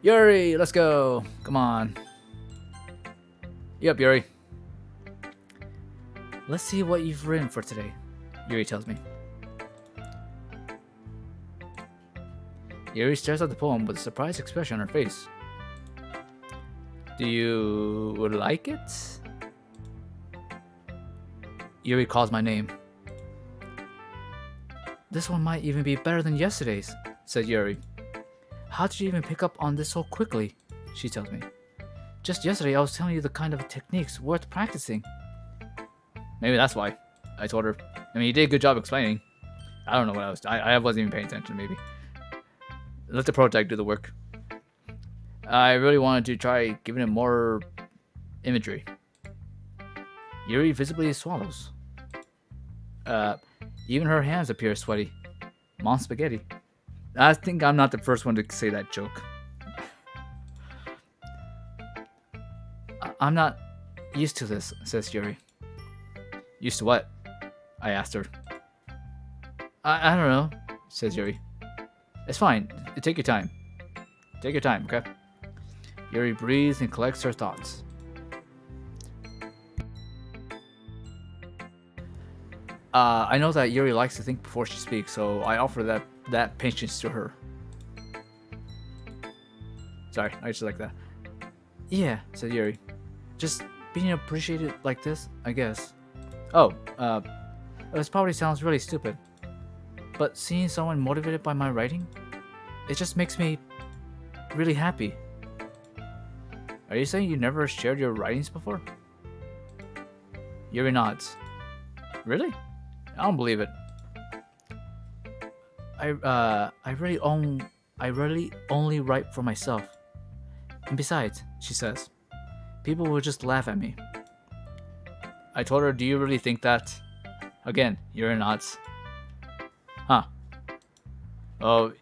Yuri, let's go. Come on. Yep, Yuri. Let's see what you've written for today, Yuri tells me. Yuri stares at the poem with a surprised expression on her face. Do you like it? Yuri calls my name. This one might even be better than yesterday's, said Yuri. How did you even pick up on this so quickly? She tells me. Just yesterday I was telling you the kind of techniques worth practicing. Maybe that's why, I told her. I mean, you did a good job explaining. I don't know what I was. I wasn't even paying attention, maybe. Let the prototype do the work. I really wanted to try giving it more imagery. Yuri visibly swallows. Even her hands appear sweaty. Mom spaghetti. I think I'm not the first one to say that joke. I'm not used to this, says Yuri. Used to what? I asked her. I don't know, says Yuri. It's fine. Take your time. Take your time, okay? Yuri breathes and collects her thoughts. I know that Yuri likes to think before she speaks, so I offer that patience to her. Sorry, I just like that. Yeah, said Yuri. Just being appreciated like this, I guess. Oh, this probably sounds really stupid, but seeing someone motivated by my writing, it just makes me really happy. Are you saying you never shared your writings before? Yuri nods. Really? I don't believe it. I really only write for myself. And besides, she says, people will just laugh at me. I told her, do you really think that? Again, Yuri nods. Huh. Oh,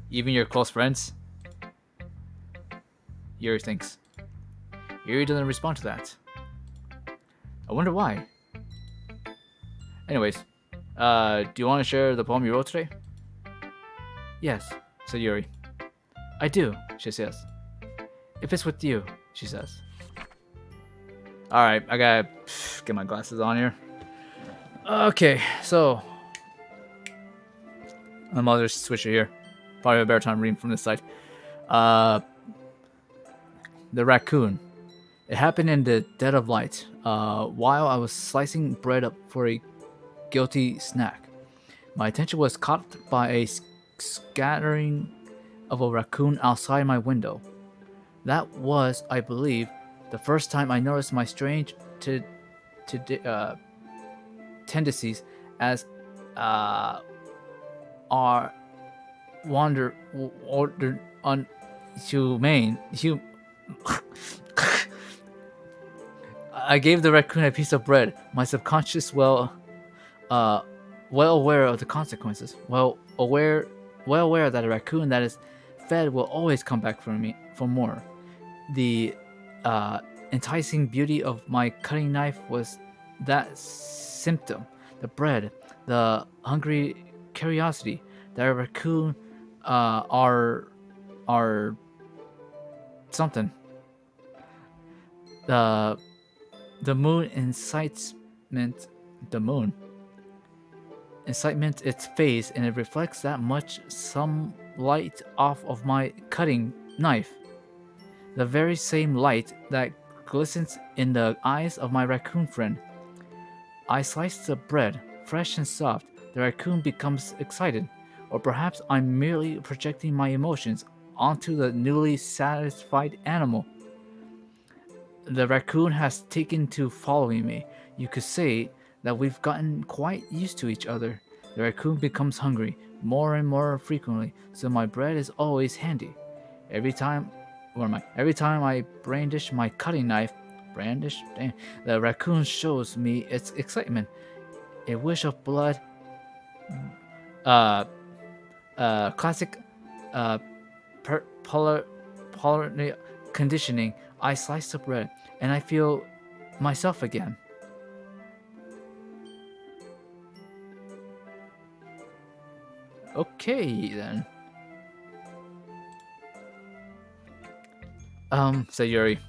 even your close friends? Yuri thinks. Yuri doesn't respond to that. I wonder why. Anyways, do you want to share the poem you wrote today? Yes, said Yuri. I do, she says. If it's with you, she says. Alright, I gotta get my glasses on here. Okay, so my mother's switcher here. Probably a better time reading from this side. The raccoon. It happened in the dead of light, while I was slicing bread up for a guilty snack. My attention was caught by a scattering of a raccoon outside my window. That was, I believe, the first time I noticed my strange tendencies as are ordered unhumane. I gave the raccoon a piece of bread. My subconscious well aware of the consequences. Well aware that a raccoon that is fed will always come back for more. The enticing beauty of my cutting knife was that symptom. The bread, the hungry curiosity that a raccoon are something. The moon incitement. The moon incitement its face, and it reflects that much some light off of my cutting knife. The very same light that glistens in the eyes of my raccoon friend. I slice the bread, fresh and soft. The raccoon becomes excited, or perhaps I'm merely projecting my emotions onto the newly satisfied animal. The raccoon has taken to following me. You could say that we've gotten quite used to each other. The raccoon becomes hungry more and more frequently, so my bread is always handy. Every time I brandish my cutting knife, the raccoon shows me its excitement. A wish of blood, uh, classic, polar conditioning. I slice the bread and I feel myself again. Okay then. Said Yuri.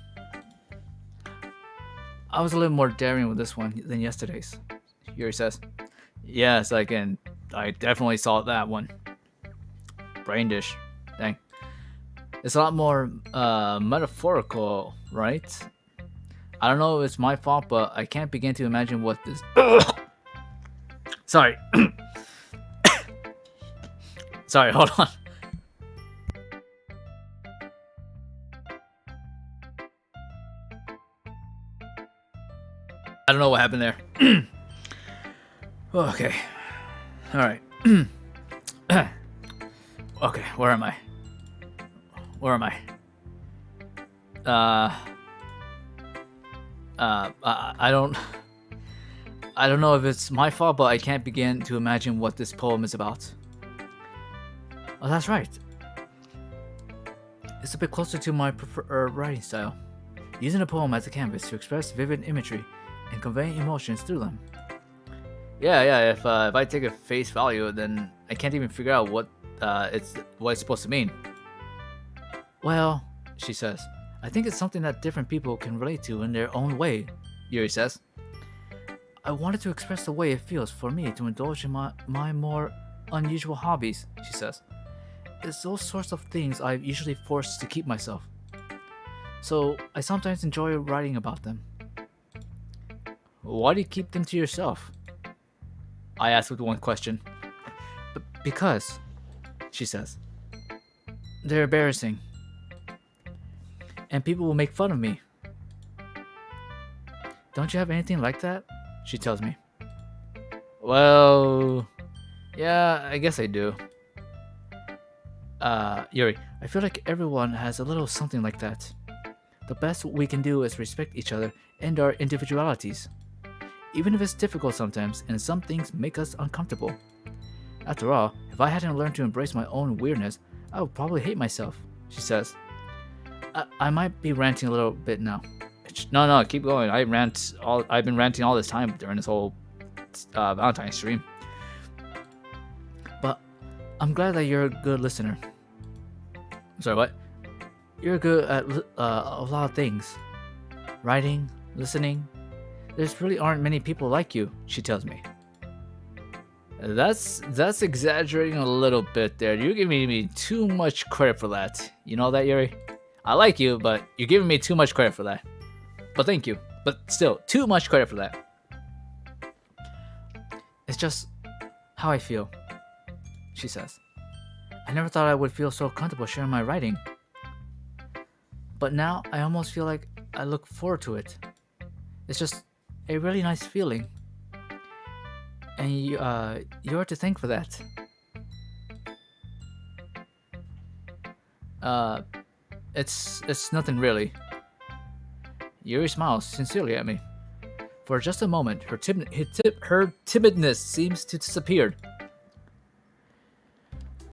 I was a little more daring with this one than yesterday's. Yuri says. Yes, I can. I definitely saw that one. Brain dish. Dang. It's a lot more metaphorical, right? I don't know if it's my fault, but I can't begin to imagine what this. Sorry. Sorry, hold on. I don't know what happened there. Okay. Alright. Okay, where am I? Where am I? I don't know if it's my fault, but I can't begin to imagine what this poem is about. Oh, that's right. It's a bit closer to my preferred writing style, using a poem as a canvas to express vivid imagery and convey emotions through them. Yeah. If I take a face value, then I can't even figure out what it's supposed to mean. Well, she says, I think it's something that different people can relate to in their own way. Yuri says, I wanted to express the way it feels for me to indulge in my more unusual hobbies. She says, it's those sorts of things I'm usually forced to keep myself. So I sometimes enjoy writing about them. Why do you keep them to yourself? I asked with one question. Because, she says, they're embarrassing. And people will make fun of me. Don't you have anything like that? She tells me. Well, yeah, I guess I do. Yuri, I feel like everyone has a little something like that. The best we can do is respect each other and our individualities. Even if it's difficult sometimes and some things make us uncomfortable. After all, if I hadn't learned to embrace my own weirdness, I would probably hate myself, she says. I might be ranting a little bit now. No, keep going. I've been ranting all this time during this whole Valentine's stream. But I'm glad that you're a good listener. Sorry, what? You're good at a lot of things. Writing, listening. There's really aren't many people like you, she tells me. That's exaggerating a little bit there. You're giving me too much credit for that. You know that, Yuri? I like you, but you're giving me too much credit for that. But thank you. But still, too much credit for that. It's just how I feel, she says. I never thought I would feel so comfortable sharing my writing. But now I almost feel like I look forward to it. It's just a really nice feeling. And you're to thank for that. It's nothing really. Yuri smiles sincerely at me. For just a moment, her timidness seems to disappear.